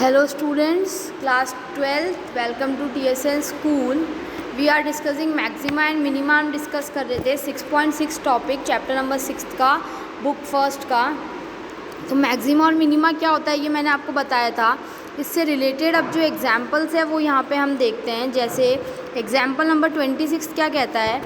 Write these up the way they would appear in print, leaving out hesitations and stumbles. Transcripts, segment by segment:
Hello students, class 12th, welcome to TSN school. We are discussing maxima and minima. हम discuss कर रहे थे 6.6 topic chapter number 6 का book first का। तो मैक्सिमा और मिनिमा क्या होता है ये मैंने आपको बताया था। इससे रिलेटेड अब जो एग्जाम्पल्स है वो यहाँ पे हम देखते हैं। जैसे एग्जाम्पल नंबर 26 क्या कहता है,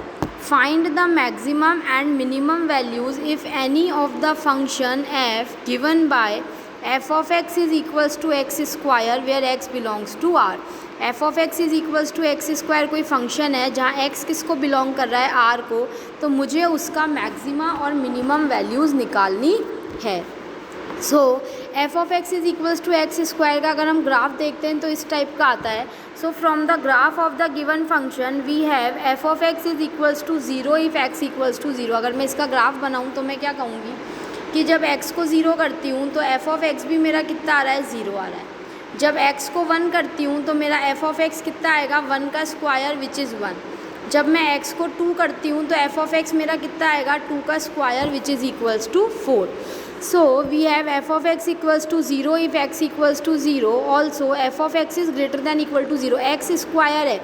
find the maximum and minimum values if any of the function F given by f of x is equals to x square where x belongs to r। f of x is equals to x square कोई function है जहाँ x किसको belong कर रहा है, r को, तो मुझे उसका मैक्सिमा और मिनिमम वैल्यूज़ निकालनी है। सो f of x is equals to x square का अगर हम ग्राफ देखते हैं तो इस टाइप का आता है। So from the graph of the given function we have f of x is equals to 0 if x equals to 0। अगर मैं इसका ग्राफ बनाऊँ तो मैं क्या कहूँगी कि जब x को 0 करती हूँ तो f of x भी मेरा कितना आ रहा है, 0 आ रहा है। जब x को 1 करती हूँ तो मेरा f of x कितना आएगा, 1 का स्क्वायर विच इज़ 1। जब मैं x को 2 करती हूँ तो f of x मेरा कितना आएगा, 2 का square which is equals to 4। So we have f of x equals to 0 if x equals to 0। Also f of x is greater than equal to 0। x square है,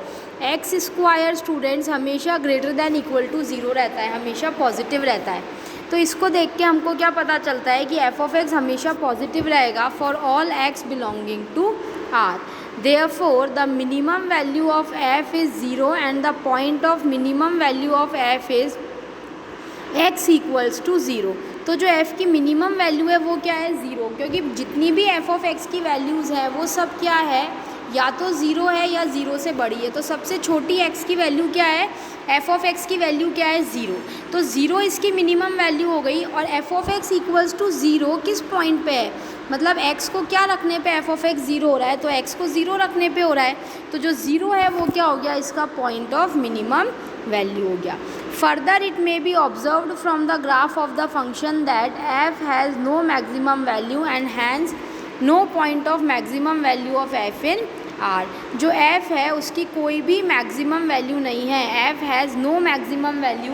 x square students हमेशा greater than equal to 0 रहता है, हमेशा positive रहता है। तो इसको देख के हमको क्या पता चलता है कि f of x हमेशा पॉजिटिव रहेगा for all x belonging to r। Therefore the minimum value of f is 0 and the point of minimum value of f is x equals to 0। तो जो f की मिनिमम वैल्यू है वो क्या है, 0, क्योंकि जितनी भी f of x की वैल्यूज़ है वो सब क्या है, या तो 0 है या 0 से बड़ी है। तो सबसे छोटी x की वैल्यू क्या है, f of x की वैल्यू क्या है, 0। तो 0 इसकी मिनिमम वैल्यू हो गई। और f of x equals to 0 किस पॉइंट पे है, मतलब x को क्या रखने पे f of x 0 हो रहा है, तो x को 0 रखने पे हो रहा है। तो जो 0 है वो क्या हो गया, इसका पॉइंट ऑफ मिनिमम वैल्यू हो गया। Further it may be observed from the graph of the function that f has no maximum value and hence no point of maximum value of f in r। जो f है उसकी कोई भी maximum value नहीं है, f has no maximum value,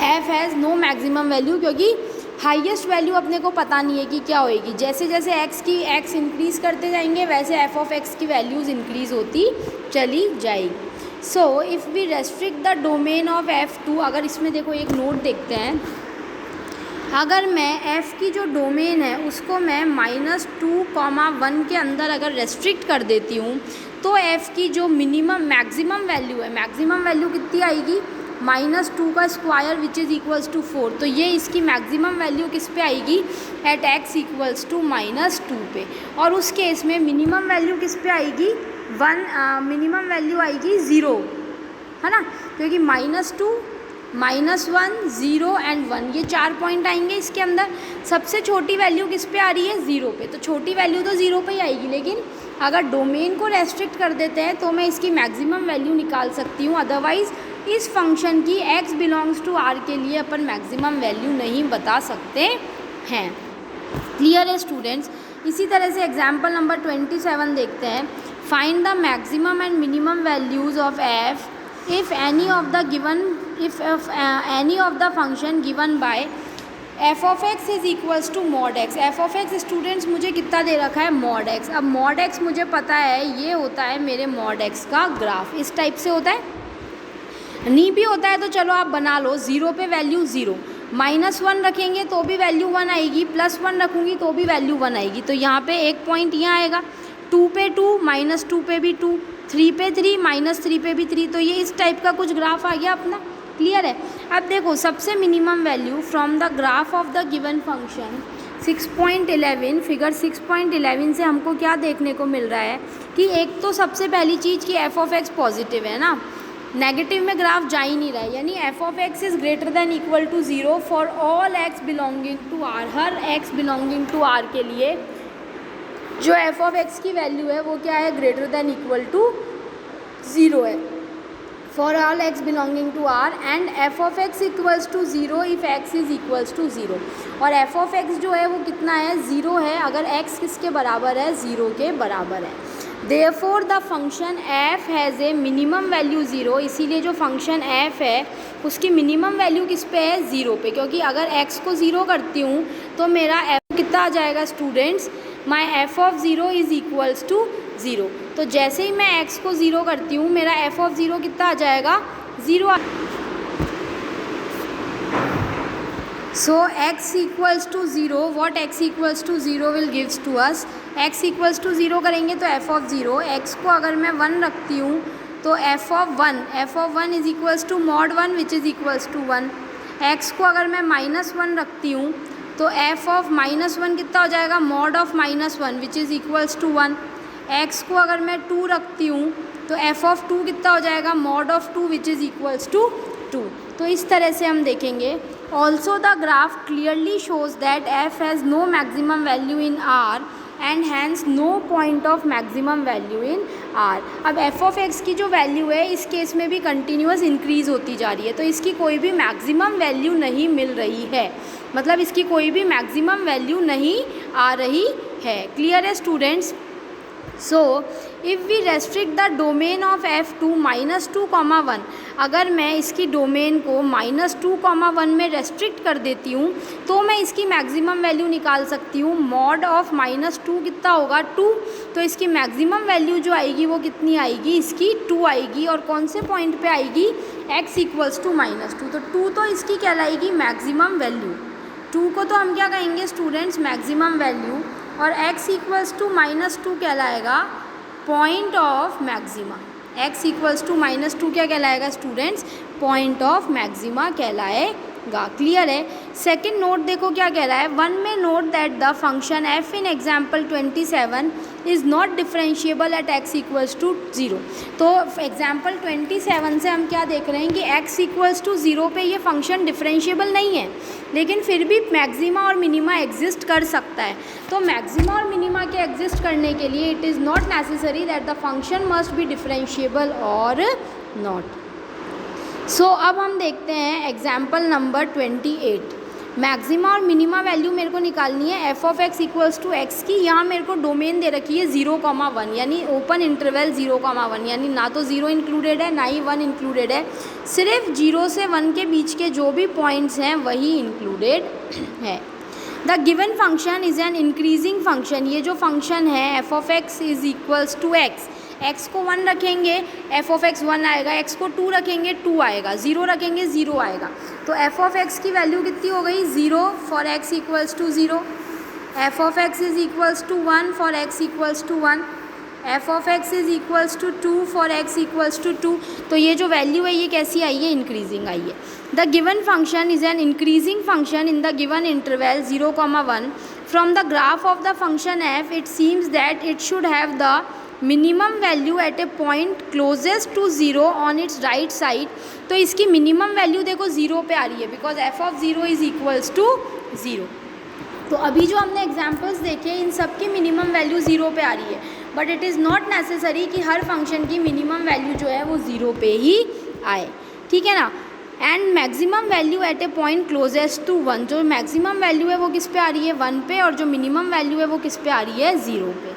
f has no maximum value, क्योंकि highest value अपने को पता नहीं है कि क्या होएगी। जैसे जैसे x इंक्रीज़ करते जाएंगे वैसे f of x की वैल्यूज़ इंक्रीज़ होती चली जाएगी। So if we restrict the domain of f2, अगर इसमें देखो एक नोट देखते हैं, अगर मैं f की जो डोमेन है उसको मैं -2, 1 के अंदर अगर रेस्ट्रिक्ट कर देती हूँ तो f की जो मिनिमम मैक्सिमम वैल्यू है, मैक्सिमम वैल्यू कितनी आएगी, -2 का square which is equals to 4। तो ये इसकी मैक्सिमम वैल्यू किस पे आएगी, एट x इक्वल्स टू -2 पे। और उस केस में मिनिमम वैल्यू किस पे आएगी, मिनिमम वैल्यू आएगी 0, है ना, क्योंकि -2, -1, 0 एंड 1 ये 4 पॉइंट आएंगे इसके अंदर। सबसे छोटी वैल्यू किस पे आ रही है, 0 पे। तो छोटी वैल्यू तो 0 पे ही आएगी, लेकिन अगर डोमेन को रेस्ट्रिक्ट कर देते हैं तो मैं इसकी मैक्सिमम वैल्यू निकाल सकती हूँ। अदरवाइज़ इस फंक्शन की x बिलोंग्स टू r के लिए अपन मैक्सिमम वैल्यू नहीं बता सकते हैं। क्लियर है स्टूडेंट्स। इसी तरह से एग्जाम्पल नंबर 27 देखते हैं। Find the maximum and minimum values of f if any of the function given by f of x is equals to mod x। f of x students मुझे कितना दे रखा है, mod x। अब mod x मुझे पता है ये होता है मेरे mod x का ग्राफ, इस टाइप से होता है। नहीं भी होता है तो चलो आप बना लो, 0 पे वैल्यू 0, -1 रखेंगे तो भी वैल्यू 1 आएगी, +1 रखूँगी तो भी वैल्यू 1 आएगी। तो यहाँ पे एक पॉइंट यहाँ आएगा, 2 पे 2, -2 पे भी 2, 3 पे 3, -3 पे भी 3। तो ये इस टाइप का कुछ ग्राफ आ गया अपना। क्लियर है। अब देखो सबसे minimum value from the graph of the given function 6.11, figure 6.11 से हमको क्या देखने को मिल रहा है कि एक तो सबसे पहली चीज़ कि f of x पॉजिटिव है ना, नेगेटिव में ग्राफ जा ही नहीं रहा है, यानी f of x is greater than equal to 0 for all x belonging to r। हर x बिलोंगिंग टू r के लिए जो f of x की वैल्यू है वो क्या है, ग्रेटर दैन इक्वल टू 0 है for all x belonging to r। And f of x equals to 0 if x is equals to 0। और f of x जो है वो कितना है, 0 है अगर x किसके बराबर है, 0 के बराबर है। Therefore the function f has a minimum value 0। इसीलिए जो फंक्शन f है उसकी मिनिमम वैल्यू किस पे है, 0 पे, क्योंकि अगर x को 0 करती हूँ तो मेरा f कितना आ जाएगा students, my F of zero is equals to zero. तो जैसे ही मैं x को ज़ीरो करती हूँ मेरा एफ ऑफ ज़ीरो कितना आ जाएगा, zero. So x equals to zero, what x equals to zero will gives to us, x equals to zero करेंगे तो एफ ऑफ ज़ीरो, x को अगर मैं 1 रखती हूँ तो F of one is equals to mod 1 which is equals to 1। x को अगर मैं -1 रखती हूँ तो एफ ऑफ -1 कितना हो जाएगा, mod of -1 which is equals to 1। x को अगर मैं 2 रखती हूँ तो एफ ऑफ 2 कितना हो जाएगा, mod of 2 which is equals to 2। तो इस तरह से हम देखेंगे। Also the graph clearly shows that F has no maximum value in R and hence no point of maximum value in R. अब एफ ऑफ एक्स की जो value है इस केस में भी कंटिन्यूस इंक्रीज़ होती जा रही है, तो इसकी कोई भी मैक्सिमम वैल्यू नहीं मिल रही है, मतलब इसकी कोई भी मैक्सिमम वैल्यू नहीं आ रही है। क्लियर है students? So if we restrict the domain of F to -2, अगर मैं इसकी डोमेन को -2, में रेस्ट्रिक्ट कर देती हूँ तो मैं इसकी मैक्सिमम वैल्यू निकाल सकती हूँ। मॉड ऑफ -2 कितना होगा, 2। तो इसकी मैक्सिमम वैल्यू जो आएगी वो कितनी आएगी, इसकी 2 आएगी। और कौन से पॉइंट पे आएगी, x इक्वल्स टू -2। तो 2 तो इसकी कहलाएगी मैक्सिमम वैल्यू, 2 को तो हम क्या कहेंगे स्टूडेंट्स, मैक्सिमम वैल्यू। और x इक्वल्स टू -2 कहलाएगा point of maxima. x equals to -2 क्या कहलाएगा स्टूडेंट्स, पॉइंट ऑफ मैक्सिमा कहलाएगा। क्लियर है? सेकंड नोट देखो क्या कह रहा है, वन में note that the function f in example 27 is not differentiable at x equals to 0। तो एग्जाम्पल 27 से हम क्या देख रहे हैं कि x इक्वल्स टू 0 पे ये फंक्शन डिफरेंशिएबल नहीं है, लेकिन फिर भी मैक्सिमा और मिनिमा एग्जिस्ट कर सकता है। तो मैक्सिमा और मिनिमा के एग्जिस्ट करने के लिए it is not necessary that the function must be differentiable और नॉट। सो अब हम देखते हैं एग्जाम्पल नंबर 28। मैक्सिमा और मिनिमा वैल्यू मेरे को निकालनी है f of x equals to x की। यहाँ मेरे को डोमेन दे रखी है 0,1, यानी ओपन इंटरवल 0,1, यानी ना तो 0 इंक्लूडेड है ना ही 1 इंक्लूडेड है, सिर्फ 0 से 1 के बीच के जो भी पॉइंट्स हैं वही इंक्लूडेड है। The given function is an increasing function. ये जो फंक्शन है f of x is equals to x, x को 1 रखेंगे एफ ऑफ एक्स 1 आएगा, x को 2 रखेंगे 2 आएगा, 0 रखेंगे 0 आएगा। तो एफ ऑफ एक्स की वैल्यू कितनी हो गई, 0 for x equals to 0, f of x is equals to 1 for x equals to 1, f of x is equals to 2 for x equals to 2। तो ये जो वैल्यू है ये कैसी आई है, इंक्रीजिंग आई है। The given function is an increasing function in the given interval 0,1। From the graph of the function f it seems that it should have the minimum value at a point closest to 0 on its right side. तो इसकी minimum value देखो 0 पे आ रही है, because f of 0 is equals to 0। तो अभी जो हमने एग्जांपल्स देखे इन सब की मिनिमम वैल्यू 0 पे आ रही है, but it is not necessary कि हर फंक्शन की मिनिमम वैल्यू जो है वो 0 पे ही आए, ठीक है ना। And maximum value at a point closest to 1, जो मैक्सिमम वैल्यू है वो किस पे आ रही है, 1 पे, और जो मिनिमम वैल्यू है वो किस पे आ रही है, 0 पे।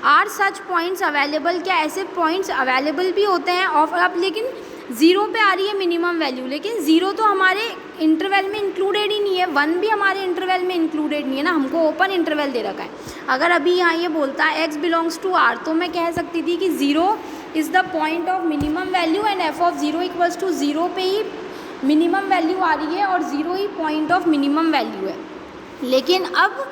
आर सच पॉइंट्स अवेलेबल, क्या ऐसे पॉइंट्स अवेलेबल भी होते हैं ऑफ अब, लेकिन 0 पे आ रही है मिनिमम वैल्यू, लेकिन 0 तो हमारे इंटरवल में इंक्लूडेड ही नहीं है, 1 भी हमारे इंटरवल में इंक्लूडेड नहीं है ना, हमको ओपन इंटरवल दे रखा है। अगर अभी यहाँ ये बोलता है x बिलोंग्स टू r, तो मैं कह सकती थी कि 0 is the point of minimum value and f of 0 equals to 0 पे ही मिनिमम वैल्यू आ रही है और 0 ही पॉइंट ऑफ मिनिमम वैल्यू है। लेकिन अब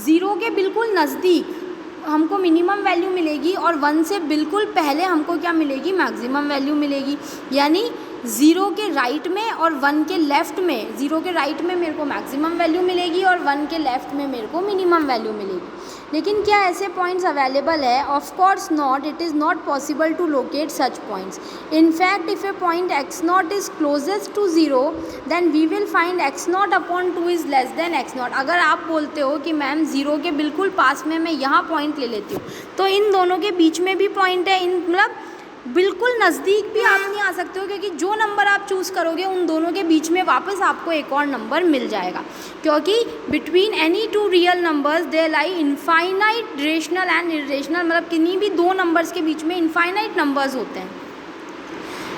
0 के बिल्कुल नज़दीक हमको मिनिमम वैल्यू मिलेगी और 1 से बिल्कुल पहले हमको क्या मिलेगी, मैक्सिमम वैल्यू मिलेगी। यानी 0 के राइट में और 1 के लेफ़्ट में, 0 के राइट में मेरे को मैक्सिमम वैल्यू मिलेगी और 1 के लेफ़्ट में मेरे को मिनिमम वैल्यू मिलेगी। लेकिन क्या ऐसे पॉइंट्स अवेलेबल है? Of course not, it is not possible to locate such points. In fact if a point x0 is closest to 0 then we will find x0 upon 2 is less than x0। अगर आप बोलते हो कि ma'am 0 के बिल्कुल पास में मैं यहाँ पॉइंट ले लेती हूँ, तो इन दोनों के बीच में भी पॉइंट है, इन मतलब बिल्कुल नज़दीक भी आप नहीं आ सकते हो, क्योंकि जो नंबर आप चूज़ करोगे उन दोनों के बीच में वापस आपको एक और नंबर मिल जाएगा, क्योंकि between any two real numbers they lie infinite rational and irrational, मतलब किन्हीं भी दो नंबर्स के बीच में इनफाइनाइट नंबर्स होते हैं।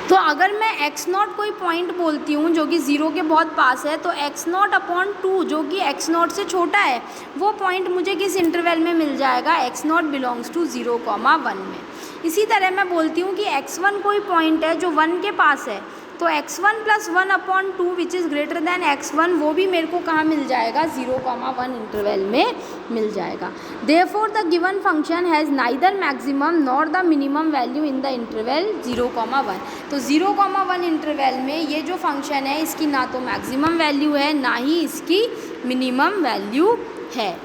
तो अगर मैं x नॉट कोई पॉइंट बोलती हूँ जो कि 0 के बहुत पास है, तो x नॉट अपॉन 2 जो कि x नॉट से छोटा है वो पॉइंट मुझे किस इंटरवल में मिल जाएगा, x नॉट बिलोंग्स टू 0,1 में। इसी तरह मैं बोलती हूँ कि x1 कोई पॉइंट है जो 1 के पास है, तो x1 plus 1 upon 2 which is greater then x1 वो भी मेरे को कहाँ मिल जाएगा, 0,1 इंटरवल में मिल जाएगा। Therefore the given function has neither maximum nor the minimum value in the interval 0,1। तो 0,1 इंटरवल में ये जो फंक्शन है इसकी ना तो मैक्सिमम वैल्यू है ना ही इसकी मिनिमम वैल्यू है।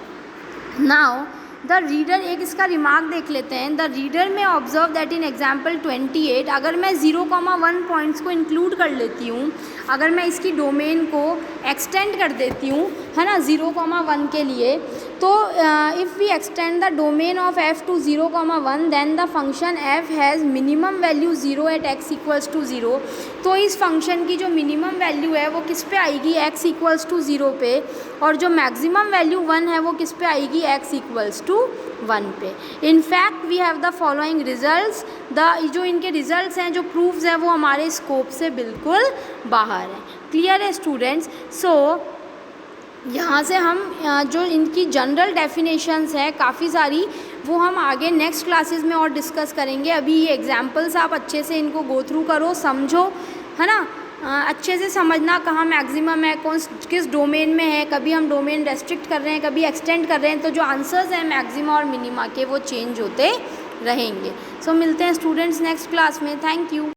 नाउ द रीडर, एक इसका रिमार्क देख लेते हैं। द रीडर में ऑब्जर्व दैट इन एग्जाम्पल 28 अगर मैं 0,1 पॉइंट्स को इंक्लूड कर लेती हूँ, अगर मैं इसकी डोमेन को एक्सटेंड कर देती हूँ, है ना, 0,1 के लिए, तो if we extend the domain of f to 0,1 then the function f has minimum value 0 at x equals to 0। तो इस फंक्शन की जो मिनिमम वैल्यू है वो किस पे आएगी, x इक्वल्स टू 0 पे, और जो मैक्सिमम वैल्यू 1 है वो किस पे आएगी, x इक्वल्स टू 1 पे। In fact we have the following results, जो इनके रिजल्ट्स हैं, जो प्रूफ्स हैं, वो हमारे स्कोप से बिल्कुल बाहर हैं। क्लियर है स्टूडेंट्स? सो यहाँ से हम जो इनकी जनरल डेफिनेशंस है काफ़ी सारी, वो हम आगे नेक्स्ट क्लासेस में और डिस्कस करेंगे। अभी ये एग्जांपल्स आप अच्छे से इनको गो थ्रू करो, समझो, है ना, अच्छे से समझना कहाँ मैक्सिमम है, किस डोमेन में है, कभी हम डोमेन रेस्ट्रिक्ट कर रहे हैं, कभी एक्सटेंड कर रहे हैं, तो जो आंसर्स हैं मैक्सिमा और मिनिमा के वो चेंज होते रहेंगे। सो मिलते हैं स्टूडेंट्स नेक्स्ट क्लास में। Thank you.